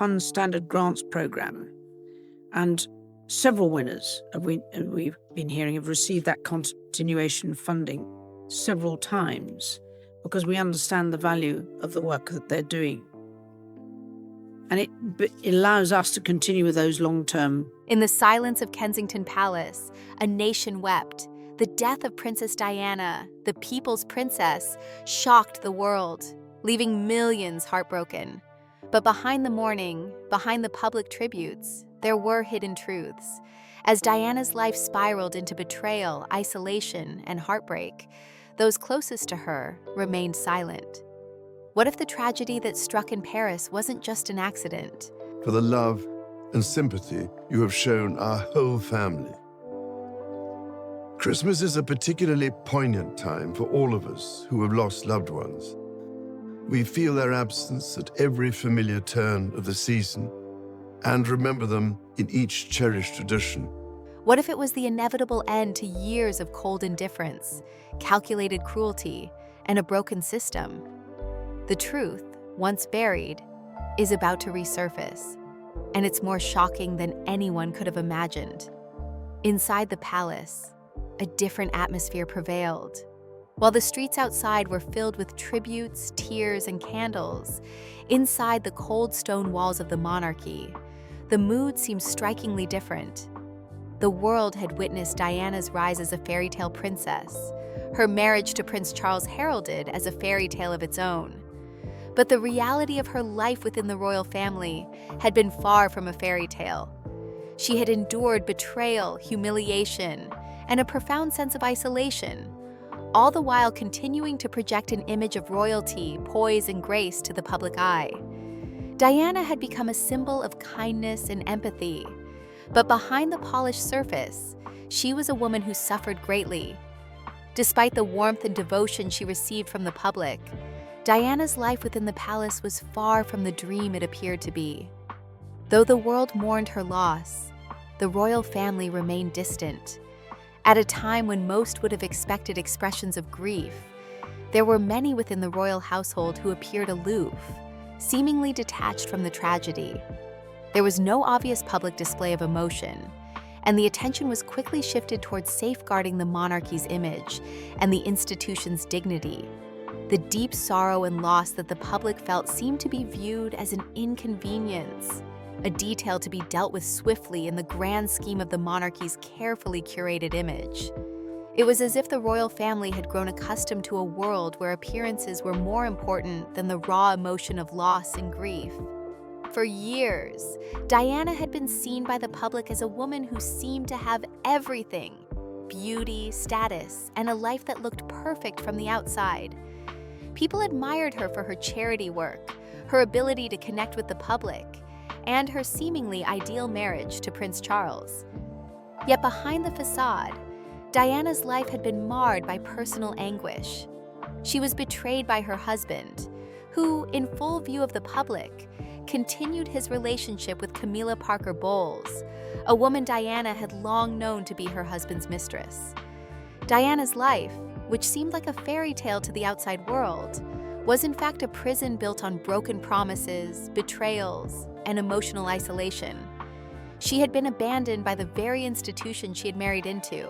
Fund Standard Grants Programme. And several winners we've been hearing have received that continuation funding several times because we understand the value of the work that they're doing. And it allows us to continue with those long-term. In the silence of Kensington Palace, a nation wept. The death of Princess Diana, the people's princess, shocked the world, leaving millions heartbroken. But behind the mourning, behind the public tributes, there were hidden truths. As Diana's life spiraled into betrayal, isolation, and heartbreak, those closest to her remained silent. What if the tragedy that struck in Paris wasn't just an accident? For the love and sympathy you have shown our whole family. Christmas is a particularly poignant time for all of us who have lost loved ones. We feel their absence at every familiar turn of the season and remember them in each cherished tradition. What if it was the inevitable end to years of cold indifference, calculated cruelty, and a broken system? The truth, once buried, is about to resurface, and it's more shocking than anyone could have imagined. Inside the palace, a different atmosphere prevailed. While the streets outside were filled with tributes, tears, and candles, inside the cold stone walls of the monarchy, the mood seemed strikingly different. The world had witnessed Diana's rise as a fairy tale princess, her marriage to Prince Charles heralded as a fairy tale of its own. But the reality of her life within the royal family had been far from a fairy tale. She had endured betrayal, humiliation, and a profound sense of isolation, all the while continuing to project an image of royalty, poise, and grace to the public eye. Diana had become a symbol of kindness and empathy, but behind the polished surface, she was a woman who suffered greatly. Despite the warmth and devotion she received from the public, Diana's life within the palace was far from the dream it appeared to be. Though the world mourned her loss, the royal family remained distant. At a time when most would have expected expressions of grief, there were many within the royal household who appeared aloof, seemingly detached from the tragedy. There was no obvious public display of emotion, and the attention was quickly shifted towards safeguarding the monarchy's image and the institution's dignity. The deep sorrow and loss that the public felt seemed to be viewed as an inconvenience, a detail to be dealt with swiftly in the grand scheme of the monarchy's carefully curated image. It was as if the royal family had grown accustomed to a world where appearances were more important than the raw emotion of loss and grief. For years, Diana had been seen by the public as a woman who seemed to have everything: beauty, status, and a life that looked perfect from the outside. People admired her for her charity work, her ability to connect with the public, and her seemingly ideal marriage to Prince Charles. Yet behind the facade, Diana's life had been marred by personal anguish. She was betrayed by her husband, who, in full view of the public, continued his relationship with Camilla Parker Bowles, a woman Diana had long known to be her husband's mistress. Diana's life, which seemed like a fairy tale to the outside world, was in fact a prison built on broken promises, betrayals, and emotional isolation. She had been abandoned by the very institution she had married into,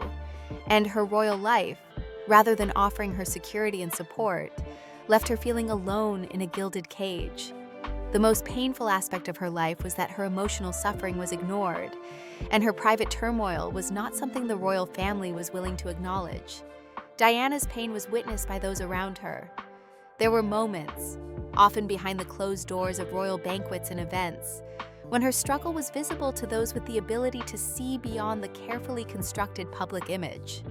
and her royal life, rather than offering her security and support, left her feeling alone in a gilded cage. The most painful aspect of her life was that her emotional suffering was ignored, and her private turmoil was not something the royal family was willing to acknowledge. Diana's pain was witnessed by those around her. There were moments, often behind the closed doors of royal banquets and events, when her struggle was visible to those with the ability to see beyond the carefully constructed public image.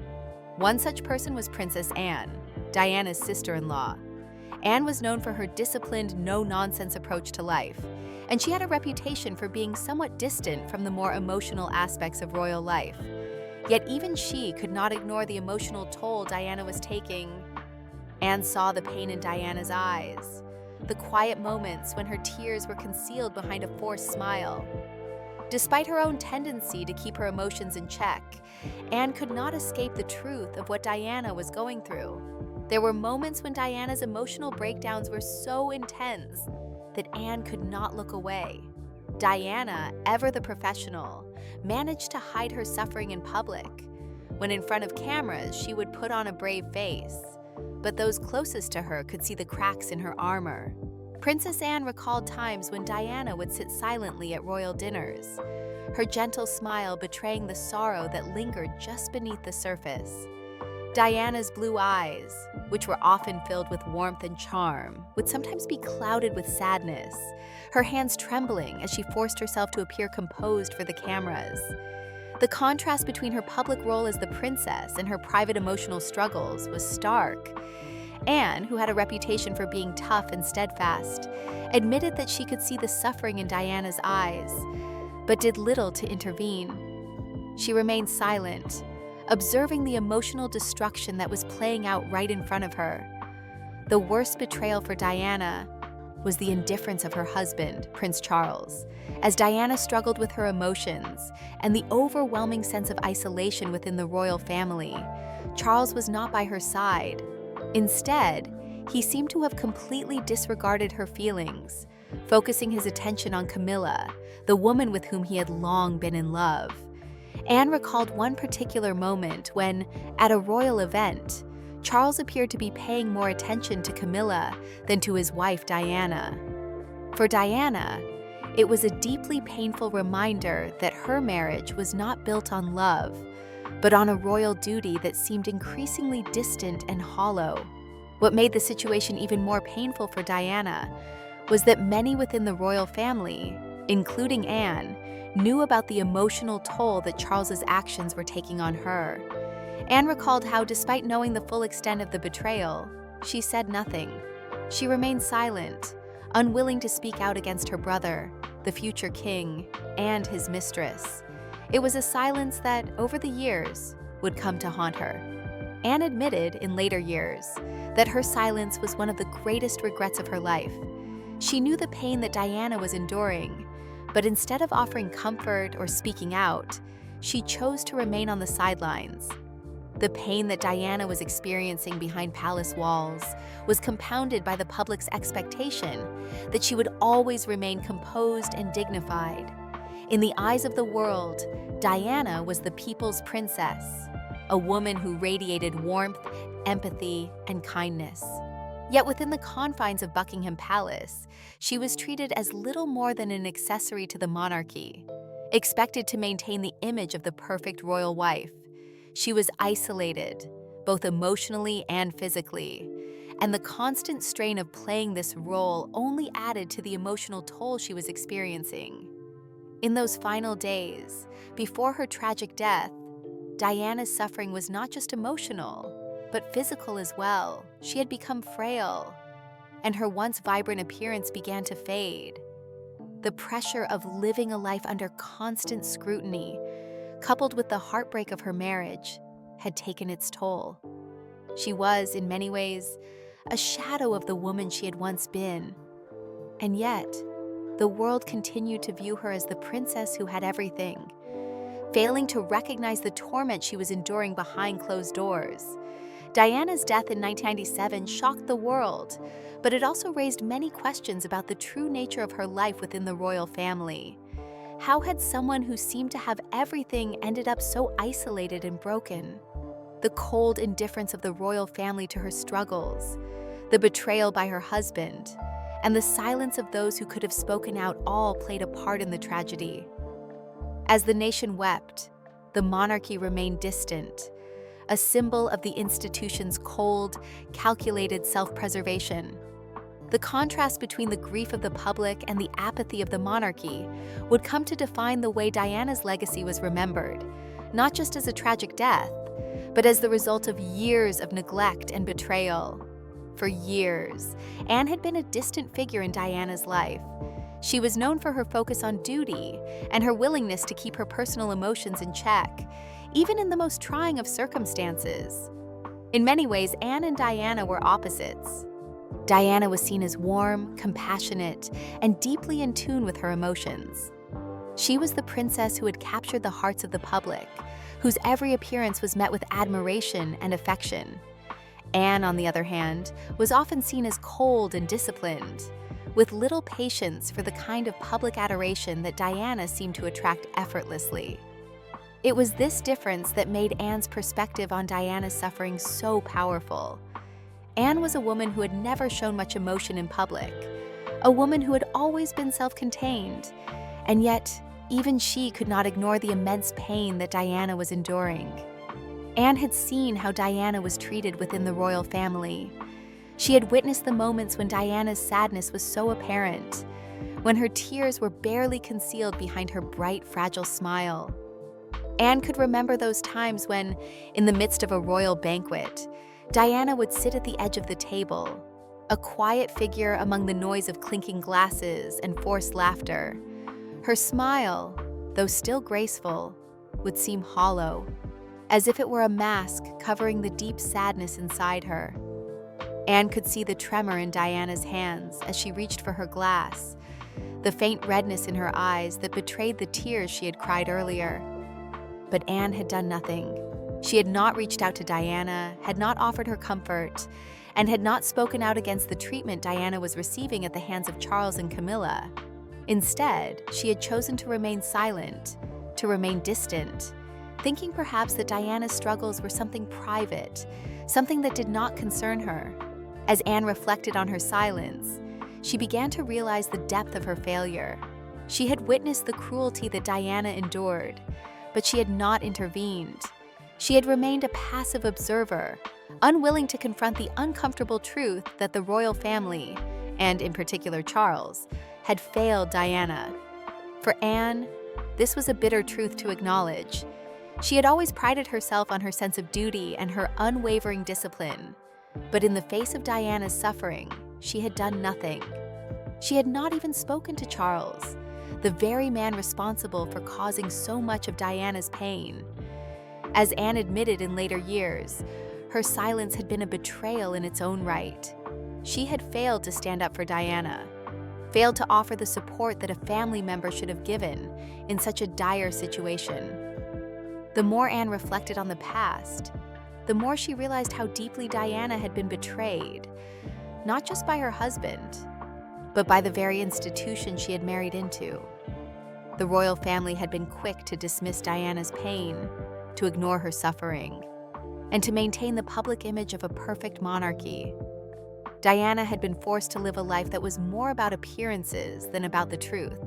One such person was Princess Anne, Diana's sister-in-law. Anne was known for her disciplined, no-nonsense approach to life, and she had a reputation for being somewhat distant from the more emotional aspects of royal life. Yet even she could not ignore the emotional toll Diana was taking. Anne saw the pain in Diana's eyes, the quiet moments when her tears were concealed behind a forced smile. Despite her own tendency to keep her emotions in check, Anne could not escape the truth of what Diana was going through. There were moments when Diana's emotional breakdowns were so intense that Anne could not look away. Diana, ever the professional, managed to hide her suffering in public. When in front of cameras, she would put on a brave face, but those closest to her could see the cracks in her armor. Princess Anne recalled times when Diana would sit silently at royal dinners, her gentle smile betraying the sorrow that lingered just beneath the surface. Diana's blue eyes, which were often filled with warmth and charm, would sometimes be clouded with sadness, her hands trembling as she forced herself to appear composed for the cameras. The contrast between her public role as the princess and her private emotional struggles was stark. Anne, who had a reputation for being tough and steadfast, admitted that she could see the suffering in Diana's eyes, but did little to intervene. She remained silent, observing the emotional destruction that was playing out right in front of her. The worst betrayal for Diana was the indifference of her husband, Prince Charles. As Diana struggled with her emotions and the overwhelming sense of isolation within the royal family, Charles was not by her side. Instead, he seemed to have completely disregarded her feelings, focusing his attention on Camilla, the woman with whom he had long been in love. Anne recalled one particular moment when, at a royal event, Charles appeared to be paying more attention to Camilla than to his wife Diana. For Diana, it was a deeply painful reminder that her marriage was not built on love, but on a royal duty that seemed increasingly distant and hollow. What made the situation even more painful for Diana was that many within the royal family, including Anne, knew about the emotional toll that Charles's actions were taking on her. Anne recalled how, despite knowing the full extent of the betrayal, she said nothing. She remained silent, unwilling to speak out against her brother, the future king, and his mistress. It was a silence that, over the years, would come to haunt her. Anne admitted in later years that her silence was one of the greatest regrets of her life. She knew the pain that Diana was enduring, but instead of offering comfort or speaking out, she chose to remain on the sidelines. The pain that Diana was experiencing behind palace walls was compounded by the public's expectation that she would always remain composed and dignified. In the eyes of the world, Diana was the people's princess, a woman who radiated warmth, empathy, and kindness. Yet within the confines of Buckingham Palace, she was treated as little more than an accessory to the monarchy, expected to maintain the image of the perfect royal wife. She was isolated, both emotionally and physically, and the constant strain of playing this role only added to the emotional toll she was experiencing. In those final days, before her tragic death, Diana's suffering was not just emotional, but physical as well. She had become frail, and her once vibrant appearance began to fade. The pressure of living a life under constant scrutiny, coupled with the heartbreak of her marriage, had taken its toll. She was, in many ways, a shadow of the woman she had once been. And yet, the world continued to view her as the princess who had everything, failing to recognize the torment she was enduring behind closed doors. Diana's death in 1997 shocked the world, but it also raised many questions about the true nature of her life within the royal family. How had someone who seemed to have everything ended up so isolated and broken? The cold indifference of the royal family to her struggles, the betrayal by her husband, and the silence of those who could have spoken out all played a part in the tragedy. As the nation wept, the monarchy remained distant, a symbol of the institution's cold, calculated self-preservation. The contrast between the grief of the public and the apathy of the monarchy would come to define the way Diana's legacy was remembered, not just as a tragic death, but as the result of years of neglect and betrayal. For years, Anne had been a distant figure in Diana's life. She was known for her focus on duty and her willingness to keep her personal emotions in check, even in the most trying of circumstances. In many ways, Anne and Diana were opposites. Diana was seen as warm, compassionate, and deeply in tune with her emotions. She was the princess who had captured the hearts of the public, whose every appearance was met with admiration and affection. Anne, on the other hand, was often seen as cold and disciplined, with little patience for the kind of public adoration that Diana seemed to attract effortlessly. It was this difference that made Anne's perspective on Diana's suffering so powerful. Anne was a woman who had never shown much emotion in public, a woman who had always been self-contained, and yet even she could not ignore the immense pain that Diana was enduring. Anne had seen how Diana was treated within the royal family. She had witnessed the moments when Diana's sadness was so apparent, when her tears were barely concealed behind her bright, fragile smile. Anne could remember those times when, in the midst of a royal banquet, Diana would sit at the edge of the table, a quiet figure among the noise of clinking glasses and forced laughter. Her smile, though still graceful, would seem hollow, as if it were a mask covering the deep sadness inside her. Anne could see the tremor in Diana's hands as she reached for her glass, the faint redness in her eyes that betrayed the tears she had cried earlier. But Anne had done nothing. She had not reached out to Diana, had not offered her comfort, and had not spoken out against the treatment Diana was receiving at the hands of Charles and Camilla. Instead, she had chosen to remain silent, to remain distant, thinking perhaps that Diana's struggles were something private, something that did not concern her. As Anne reflected on her silence, she began to realize the depth of her failure. She had witnessed the cruelty that Diana endured, but she had not intervened. She had remained a passive observer, unwilling to confront the uncomfortable truth that the royal family, and in particular Charles, had failed Diana. For Anne, this was a bitter truth to acknowledge. She had always prided herself on her sense of duty and her unwavering discipline. But in the face of Diana's suffering, she had done nothing. She had not even spoken to Charles, the very man responsible for causing so much of Diana's pain. As Anne admitted in later years, her silence had been a betrayal in its own right. She had failed to stand up for Diana, failed to offer the support that a family member should have given in such a dire situation. The more Anne reflected on the past, the more she realized how deeply Diana had been betrayed, not just by her husband, but by the very institution she had married into. The royal family had been quick to dismiss Diana's pain, to ignore her suffering, and to maintain the public image of a perfect monarchy. Diana had been forced to live a life that was more about appearances than about the truth.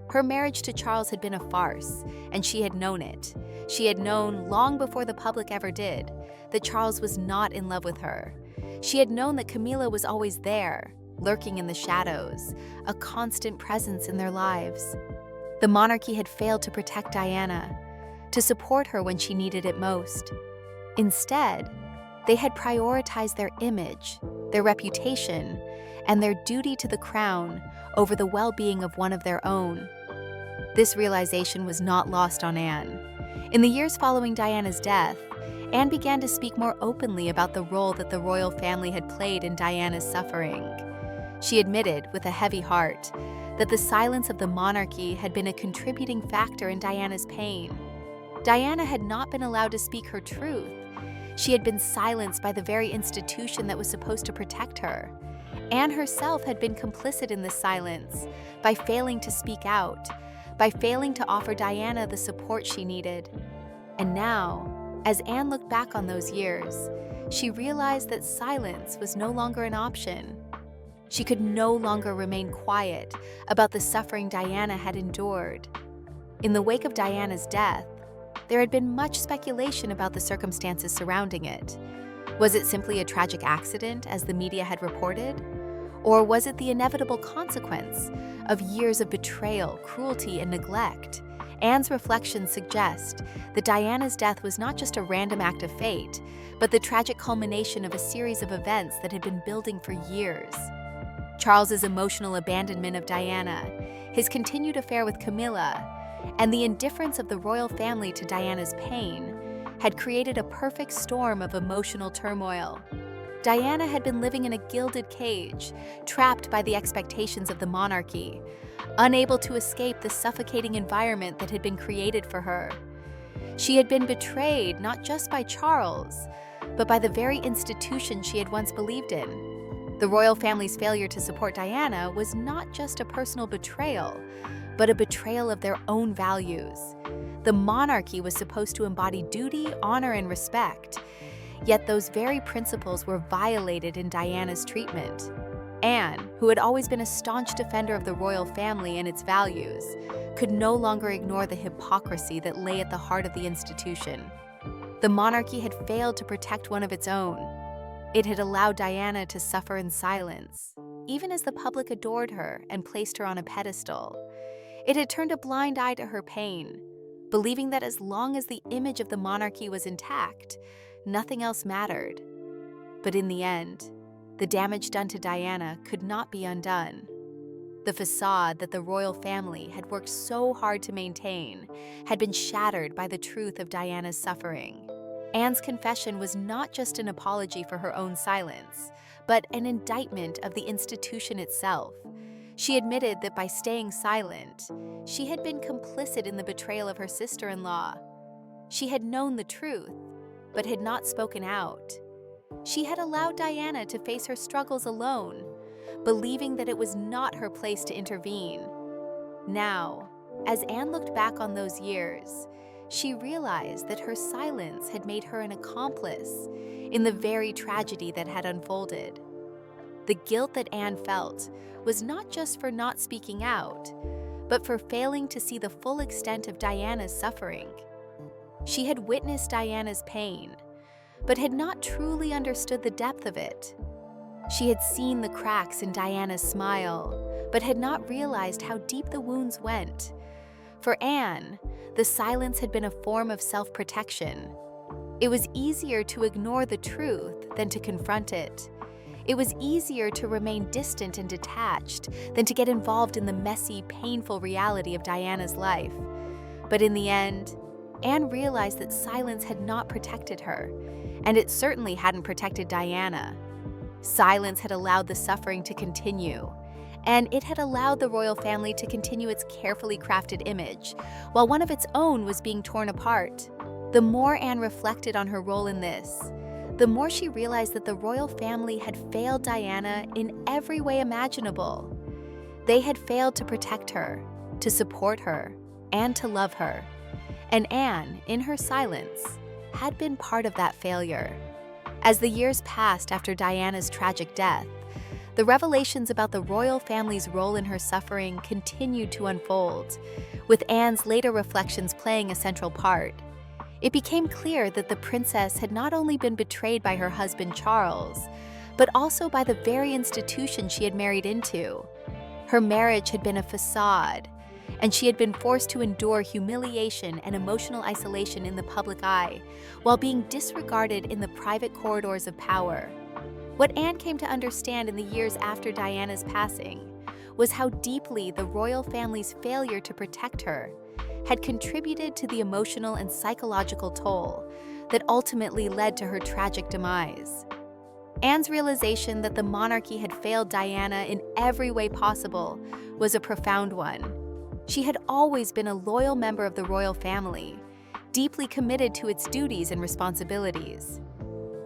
Her marriage to Charles had been a farce, and she had known it. She had known, long before the public ever did, that Charles was not in love with her. She had known that Camilla was always there, lurking in the shadows, a constant presence in their lives. The monarchy had failed to protect Diana, to support her when she needed it most. Instead, they had prioritized their image, their reputation, and their duty to the crown over the well-being of one of their own. This realization was not lost on Anne. In the years following Diana's death, Anne began to speak more openly about the role that the royal family had played in Diana's suffering. She admitted, with a heavy heart, that the silence of the monarchy had been a contributing factor in Diana's pain. Diana had not been allowed to speak her truth. She had been silenced by the very institution that was supposed to protect her. Anne herself had been complicit in this silence by failing to speak out, by failing to offer Diana the support she needed. And now, as Anne looked back on those years, she realized that silence was no longer an option. She could no longer remain quiet about the suffering Diana had endured. In the wake of Diana's death, there had been much speculation about the circumstances surrounding it. Was it simply a tragic accident, as the media had reported? Or was it the inevitable consequence of years of betrayal, cruelty, and neglect? Anne's reflections suggest that Diana's death was not just a random act of fate, but the tragic culmination of a series of events that had been building for years. Charles's emotional abandonment of Diana, his continued affair with Camilla, and the indifference of the royal family to Diana's pain had created a perfect storm of emotional turmoil. Diana had been living in a gilded cage, trapped by the expectations of the monarchy, unable to escape the suffocating environment that had been created for her. She had been betrayed not just by Charles, but by the very institution she had once believed in. The royal family's failure to support Diana was not just a personal betrayal, but a betrayal of their own values. The monarchy was supposed to embody duty, honor, and respect, yet those very principles were violated in Diana's treatment. Anne, who had always been a staunch defender of the royal family and its values, could no longer ignore the hypocrisy that lay at the heart of the institution. The monarchy had failed to protect one of its own. It had allowed Diana to suffer in silence, even as the public adored her and placed her on a pedestal. It had turned a blind eye to her pain, believing that as long as the image of the monarchy was intact, nothing else mattered. But in the end, the damage done to Diana could not be undone. The facade that the royal family had worked so hard to maintain had been shattered by the truth of Diana's suffering. Anne's confession was not just an apology for her own silence, but an indictment of the institution itself. She admitted that by staying silent, she had been complicit in the betrayal of her sister-in-law. She had known the truth, but had not spoken out. She had allowed Diana to face her struggles alone, believing that it was not her place to intervene. Now, as Anne looked back on those years, she realized that her silence had made her an accomplice in the very tragedy that had unfolded. The guilt that Anne felt was not just for not speaking out, but for failing to see the full extent of Diana's suffering. She had witnessed Diana's pain, but had not truly understood the depth of it. She had seen the cracks in Diana's smile, but had not realized how deep the wounds went. For Anne, the silence had been a form of self-protection. It was easier to ignore the truth than to confront it. It was easier to remain distant and detached than to get involved in the messy, painful reality of Diana's life. But in the end, Anne realized that silence had not protected her, and it certainly hadn't protected Diana. Silence had allowed the suffering to continue, and it had allowed the royal family to continue its carefully crafted image, while one of its own was being torn apart. The more Anne reflected on her role in this, the more she realized that the royal family had failed Diana in every way imaginable. They had failed to protect her, to support her, and to love her. And Anne, in her silence, had been part of that failure. As the years passed after Diana's tragic death, the revelations about the royal family's role in her suffering continued to unfold, with Anne's later reflections playing a central part. It became clear that the princess had not only been betrayed by her husband Charles, but also by the very institution she had married into. Her marriage had been a facade, and she had been forced to endure humiliation and emotional isolation in the public eye, while being disregarded in the private corridors of power. What Anne came to understand in the years after Diana's passing was how deeply the royal family's failure to protect her had contributed to the emotional and psychological toll that ultimately led to her tragic demise. Anne's realization that the monarchy had failed Diana in every way possible was a profound one. She had always been a loyal member of the royal family, deeply committed to its duties and responsibilities.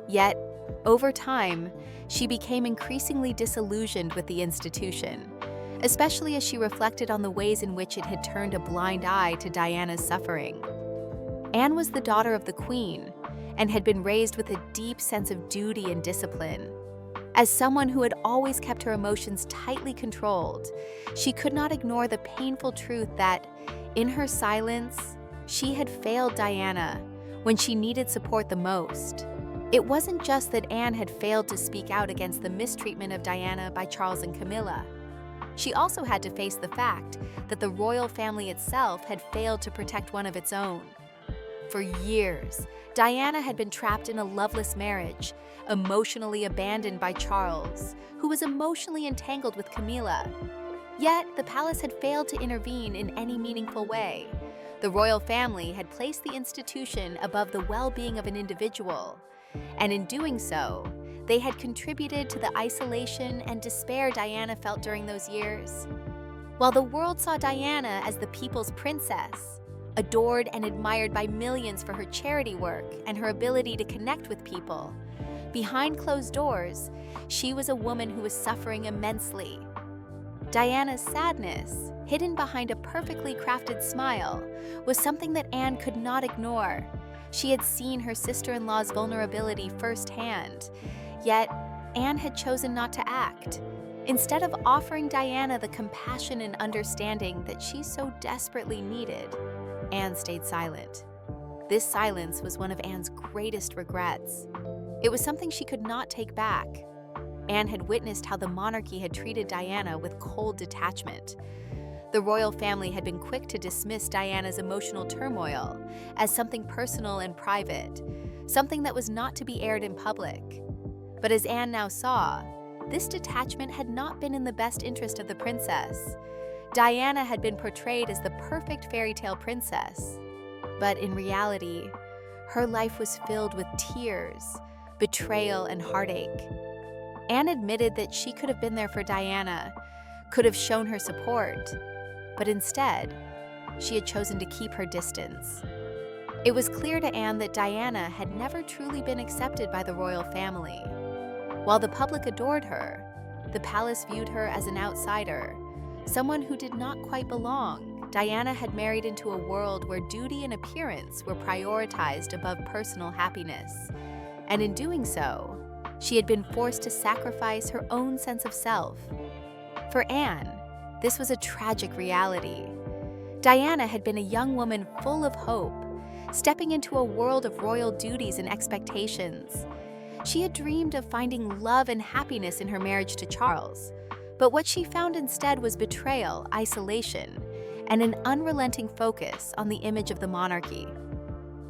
Yet, over time, she became increasingly disillusioned with the institution, especially as she reflected on the ways in which it had turned a blind eye to Diana's suffering. Anne was the daughter of the Queen and had been raised with a deep sense of duty and discipline. As someone who had always kept her emotions tightly controlled, she could not ignore the painful truth that, in her silence, she had failed Diana when she needed support the most. It wasn't just that Anne had failed to speak out against the mistreatment of Diana by Charles and Camilla. She also had to face the fact that the royal family itself had failed to protect one of its own. For years, Diana had been trapped in a loveless marriage, emotionally abandoned by Charles, who was emotionally entangled with Camilla. Yet, the palace had failed to intervene in any meaningful way. The royal family had placed the institution above the well-being of an individual, and in doing so, they had contributed to the isolation and despair Diana felt during those years. While the world saw Diana as the people's princess, adored and admired by millions for her charity work and her ability to connect with people, behind closed doors, she was a woman who was suffering immensely. Diana's sadness, hidden behind a perfectly crafted smile, was something that Anne could not ignore. She had seen her sister-in-law's vulnerability firsthand, yet Anne had chosen not to act. Instead of offering Diana the compassion and understanding that she so desperately needed, Anne stayed silent. This silence was one of Anne's greatest regrets. It was something she could not take back. Anne had witnessed how the monarchy had treated Diana with cold detachment. The royal family had been quick to dismiss Diana's emotional turmoil as something personal and private, something that was not to be aired in public. But as Anne now saw, this detachment had not been in the best interest of the princess. Diana had been portrayed as the perfect fairy tale princess, but in reality, her life was filled with tears, betrayal, and heartache. Anne admitted that she could have been there for Diana, could have shown her support, but instead, she had chosen to keep her distance. It was clear to Anne that Diana had never truly been accepted by the royal family. While the public adored her, the palace viewed her as an outsider, someone who did not quite belong. Diana had married into a world where duty and appearance were prioritized above personal happiness, and in doing so, she had been forced to sacrifice her own sense of self. For Anne, this was a tragic reality. Diana had been a young woman full of hope, stepping into a world of royal duties and expectations. She had dreamed of finding love and happiness in her marriage to Charles, but what she found instead was betrayal, isolation, and an unrelenting focus on the image of the monarchy.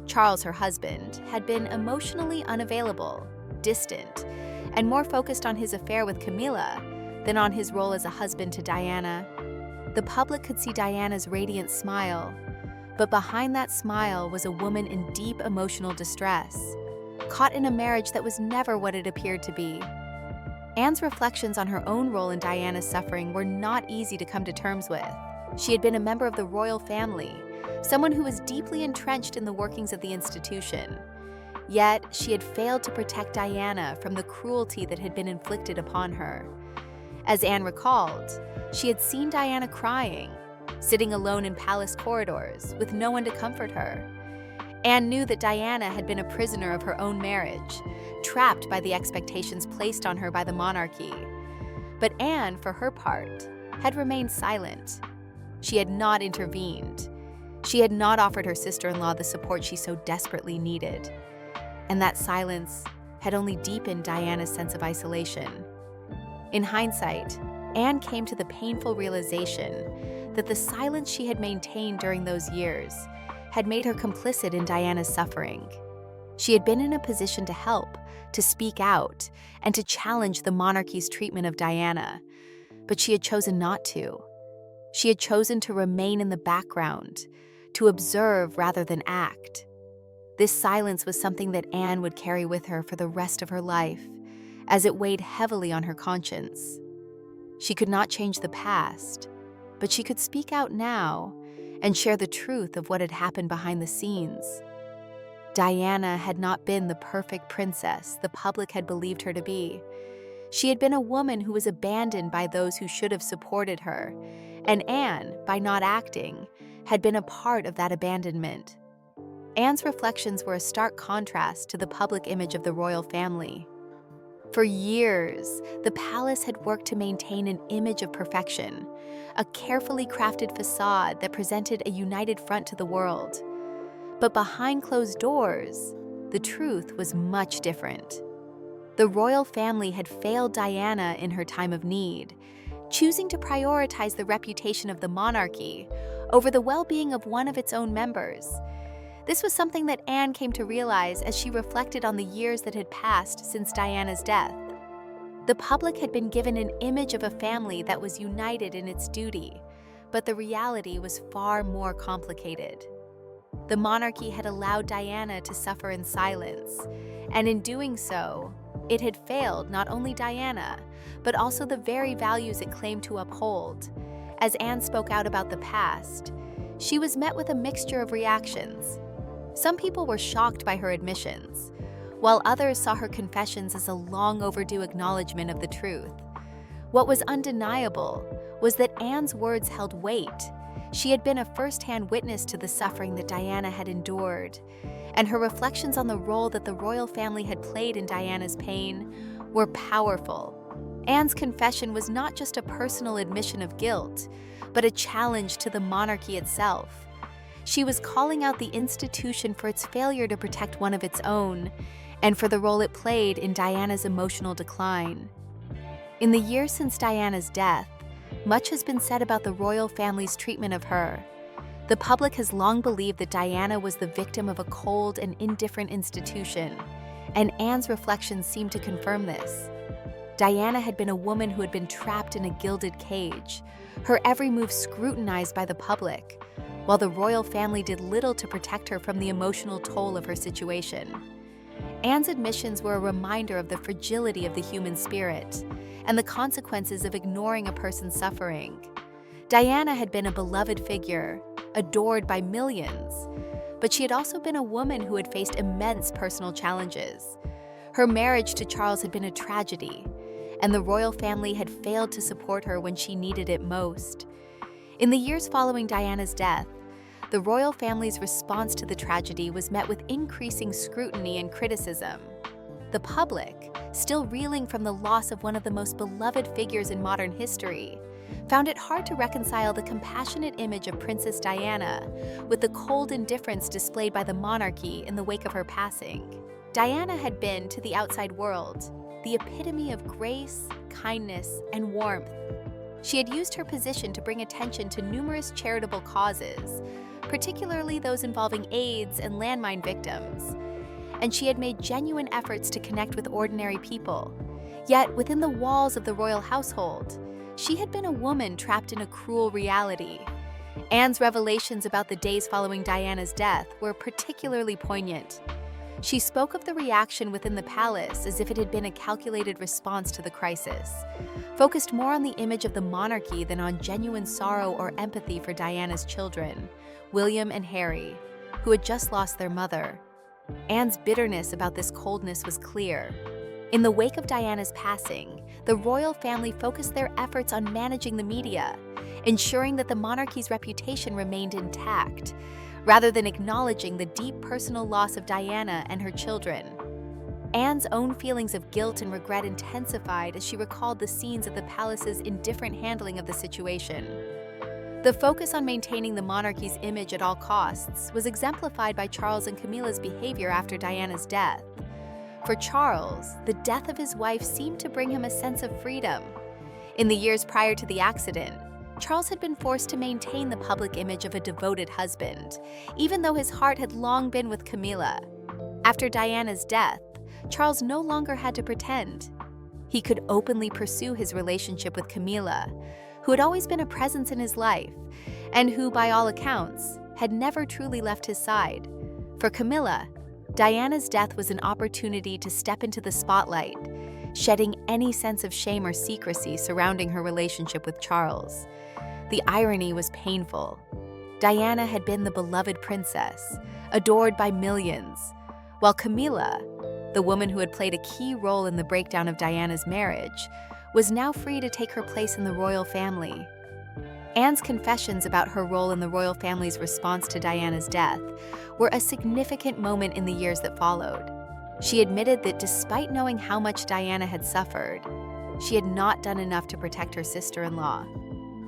Charles, her husband, had been emotionally unavailable, distant, and more focused on his affair with Camilla than on his role as a husband to Diana. The public could see Diana's radiant smile, but behind that smile was a woman in deep emotional distress, caught in a marriage that was never what it appeared to be. Anne's reflections on her own role in Diana's suffering were not easy to come to terms with. She had been a member of the royal family, someone who was deeply entrenched in the workings of the institution. Yet, she had failed to protect Diana from the cruelty that had been inflicted upon her. As Anne recalled, she had seen Diana crying, sitting alone in palace corridors with no one to comfort her. Anne knew that Diana had been a prisoner of her own marriage, trapped by the expectations placed on her by the monarchy. But Anne, for her part, had remained silent. She had not intervened. She had not offered her sister-in-law the support she so desperately needed. And that silence had only deepened Diana's sense of isolation. In hindsight, Anne came to the painful realization that the silence she had maintained during those years had made her complicit in Diana's suffering. She had been in a position to help, to speak out, and to challenge the monarchy's treatment of Diana, but she had chosen not to. She had chosen to remain in the background, to observe rather than act. This silence was something that Anne would carry with her for the rest of her life, as it weighed heavily on her conscience. She could not change the past, but she could speak out now and share the truth of what had happened behind the scenes. Diana had not been the perfect princess the public had believed her to be. She had been a woman who was abandoned by those who should have supported her, and Anne, by not acting, had been a part of that abandonment. Anne's reflections were a stark contrast to the public image of the royal family. For years, the palace had worked to maintain an image of perfection, a carefully crafted facade that presented a united front to the world. But behind closed doors, the truth was much different. The royal family had failed Diana in her time of need, choosing to prioritize the reputation of the monarchy over the well-being of one of its own members. This was something that Anne came to realize as she reflected on the years that had passed since Diana's death. The public had been given an image of a family that was united in its duty, but the reality was far more complicated. The monarchy had allowed Diana to suffer in silence, and in doing so, it had failed not only Diana, but also the very values it claimed to uphold. As Anne spoke out about the past, she was met with a mixture of reactions. Some people were shocked by her admissions, while others saw her confessions as a long overdue acknowledgement of the truth. What was undeniable was that Anne's words held weight. She had been a first-hand witness to the suffering that Diana had endured, and her reflections on the role that the royal family had played in Diana's pain were powerful. Anne's confession was not just a personal admission of guilt, but a challenge to the monarchy itself. She was calling out the institution for its failure to protect one of its own, and for the role it played in Diana's emotional decline. In the years since Diana's death, much has been said about the royal family's treatment of her. The public has long believed that Diana was the victim of a cold and indifferent institution, and Anne's reflections seem to confirm this. Diana had been a woman who had been trapped in a gilded cage, her every move scrutinized by the public, while the royal family did little to protect her from the emotional toll of her situation. Anne's admissions were a reminder of the fragility of the human spirit and the consequences of ignoring a person's suffering. Diana had been a beloved figure, adored by millions, but she had also been a woman who had faced immense personal challenges. Her marriage to Charles had been a tragedy, and the royal family had failed to support her when she needed it most. In the years following Diana's death, the royal family's response to the tragedy was met with increasing scrutiny and criticism. The public, still reeling from the loss of one of the most beloved figures in modern history, found it hard to reconcile the compassionate image of Princess Diana with the cold indifference displayed by the monarchy in the wake of her passing. Diana had been, to the outside world, the epitome of grace, kindness, and warmth. She had used her position to bring attention to numerous charitable causes, particularly those involving AIDS and landmine victims, and she had made genuine efforts to connect with ordinary people. Yet, within the walls of the royal household, she had been a woman trapped in a cruel reality. Anne's revelations about the days following Diana's death were particularly poignant. She spoke of the reaction within the palace as if it had been a calculated response to the crisis, focused more on the image of the monarchy than on genuine sorrow or empathy for Diana's children, William and Harry, who had just lost their mother. Anne's bitterness about this coldness was clear. In the wake of Diana's passing, the royal family focused their efforts on managing the media, ensuring that the monarchy's reputation remained intact, rather than acknowledging the deep personal loss of Diana and her children. Anne's own feelings of guilt and regret intensified as she recalled the scenes of the palace's indifferent handling of the situation. The focus on maintaining the monarchy's image at all costs was exemplified by Charles and Camilla's behavior after Diana's death. For Charles, the death of his wife seemed to bring him a sense of freedom. In the years prior to the accident, Charles had been forced to maintain the public image of a devoted husband, even though his heart had long been with Camilla. After Diana's death, Charles no longer had to pretend. He could openly pursue his relationship with Camilla, who had always been a presence in his life, and who, by all accounts, had never truly left his side. For Camilla, Diana's death was an opportunity to step into the spotlight, shedding any sense of shame or secrecy surrounding her relationship with Charles. The irony was painful. Diana had been the beloved princess, adored by millions, while Camilla, the woman who had played a key role in the breakdown of Diana's marriage, was now free to take her place in the royal family. Anne's confessions about her role in the royal family's response to Diana's death were a significant moment in the years that followed. She admitted that despite knowing how much Diana had suffered, she had not done enough to protect her sister-in-law.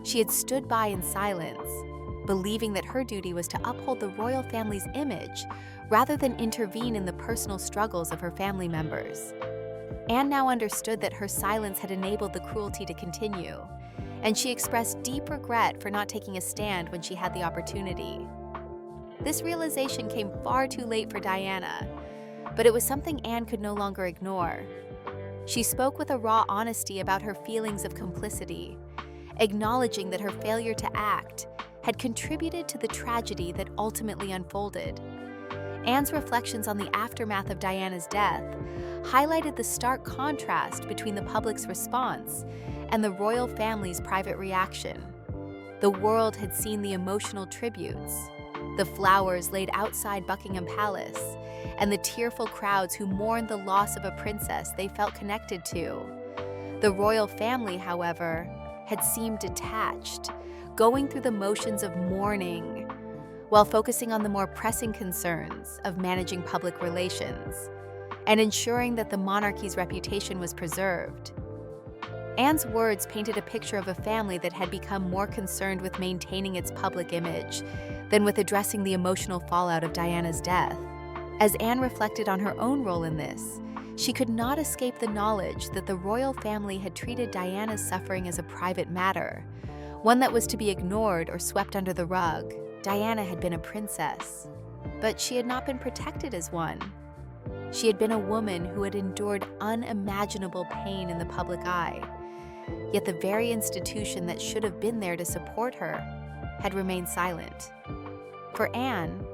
She had stood by in silence, believing that her duty was to uphold the royal family's image rather than intervene in the personal struggles of her family members. Anne now understood that her silence had enabled the cruelty to continue, and she expressed deep regret for not taking a stand when she had the opportunity. This realization came far too late for Diana, but it was something Anne could no longer ignore. She spoke with a raw honesty about her feelings of complicity, acknowledging that her failure to act had contributed to the tragedy that ultimately unfolded. Anne's reflections on the aftermath of Diana's death highlighted the stark contrast between the public's response and the royal family's private reaction. The world had seen the emotional tributes, the flowers laid outside Buckingham Palace, and the tearful crowds who mourned the loss of a princess they felt connected to. The royal family, however, had seemed detached, going through the motions of mourning, while focusing on the more pressing concerns of managing public relations and ensuring that the monarchy's reputation was preserved. Anne's words painted a picture of a family that had become more concerned with maintaining its public image than with addressing the emotional fallout of Diana's death. As Anne reflected on her own role in this, she could not escape the knowledge that the royal family had treated Diana's suffering as a private matter, one that was to be ignored or swept under the rug. Diana had been a princess, but she had not been protected as one. She had been a woman who had endured unimaginable pain in the public eye, yet the very institution that should have been there to support her had remained silent. For Anne,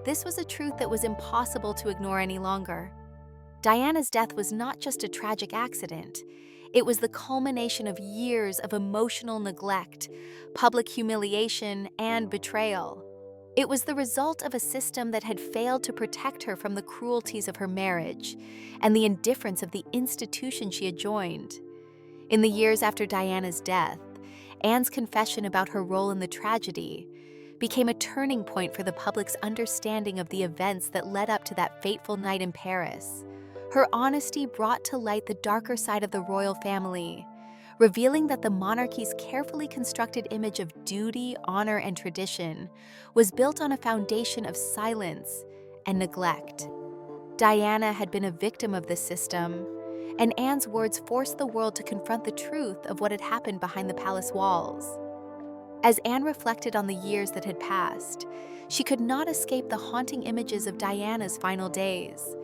this was a truth that was impossible to ignore any longer. Diana's death was not just a tragic accident. It was the culmination of years of emotional neglect, public humiliation, and betrayal. It was the result of a system that had failed to protect her from the cruelties of her marriage and the indifference of the institution she had joined. In the years after Diana's death, Anne's confession about her role in the tragedy became a turning point for the public's understanding of the events that led up to that fateful night in Paris. Her honesty brought to light the darker side of the royal family, revealing that the monarchy's carefully constructed image of duty, honor, and tradition was built on a foundation of silence and neglect. Diana had been a victim of this system, and Anne's words forced the world to confront the truth of what had happened behind the palace walls. As Anne reflected on the years that had passed, she could not escape the haunting images of Diana's final days.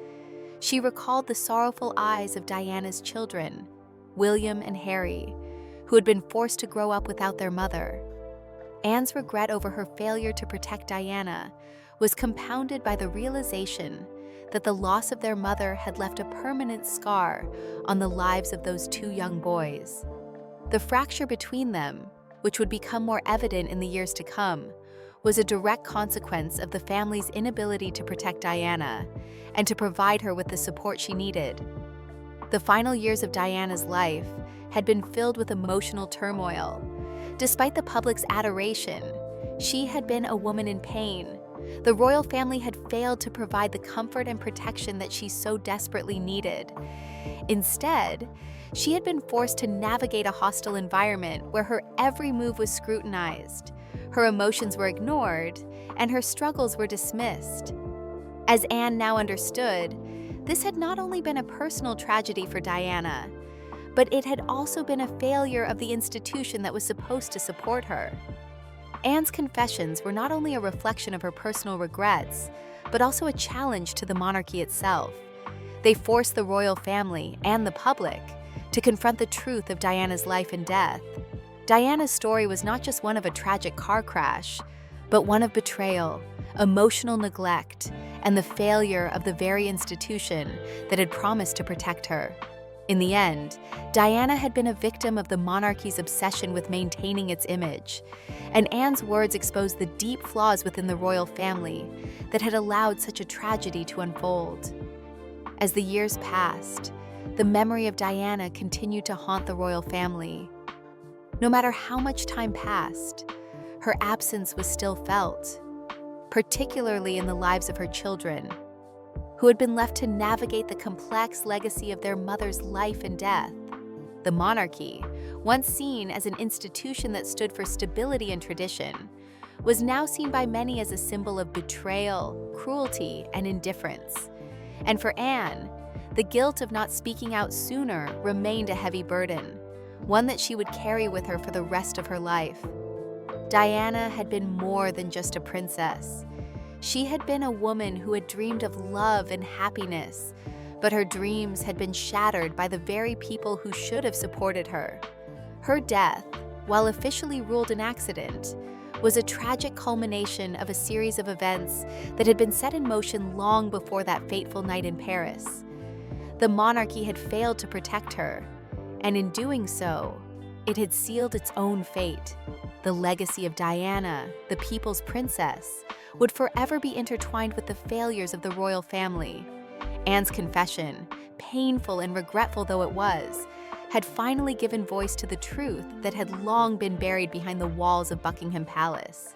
She recalled the sorrowful eyes of Diana's children, William and Harry, who had been forced to grow up without their mother. Anne's regret over her failure to protect Diana was compounded by the realization that the loss of their mother had left a permanent scar on the lives of those two young boys. The fracture between them, which would become more evident in the years to come, was a direct consequence of the family's inability to protect Diana and to provide her with the support she needed. The final years of Diana's life had been filled with emotional turmoil. Despite the public's adoration, she had been a woman in pain. The royal family had failed to provide the comfort and protection that she so desperately needed. Instead, she had been forced to navigate a hostile environment where her every move was scrutinized, her emotions were ignored, and her struggles were dismissed. As Anne now understood, this had not only been a personal tragedy for Diana, but it had also been a failure of the institution that was supposed to support her. Anne's confessions were not only a reflection of her personal regrets, but also a challenge to the monarchy itself. They forced the royal family and the public to confront the truth of Diana's life and death. Diana's story was not just one of a tragic car crash, but one of betrayal, emotional neglect, and the failure of the very institution that had promised to protect her. In the end, Diana had been a victim of the monarchy's obsession with maintaining its image, and Anne's words exposed the deep flaws within the royal family that had allowed such a tragedy to unfold. As the years passed, the memory of Diana continued to haunt the royal family. No matter how much time passed, her absence was still felt, particularly in the lives of her children, who had been left to navigate the complex legacy of their mother's life and death. The monarchy, once seen as an institution that stood for stability and tradition, was now seen by many as a symbol of betrayal, cruelty, and indifference. And for Anne, the guilt of not speaking out sooner remained a heavy burden, one that she would carry with her for the rest of her life. Diana had been more than just a princess. She had been a woman who had dreamed of love and happiness, but her dreams had been shattered by the very people who should have supported her. Her death, while officially ruled an accident, was a tragic culmination of a series of events that had been set in motion long before that fateful night in Paris. The monarchy had failed to protect her, and in doing so, it had sealed its own fate. The legacy of Diana, the people's princess, would forever be intertwined with the failures of the royal family. Anne's confession, painful and regretful though it was, had finally given voice to the truth that had long been buried behind the walls of Buckingham Palace.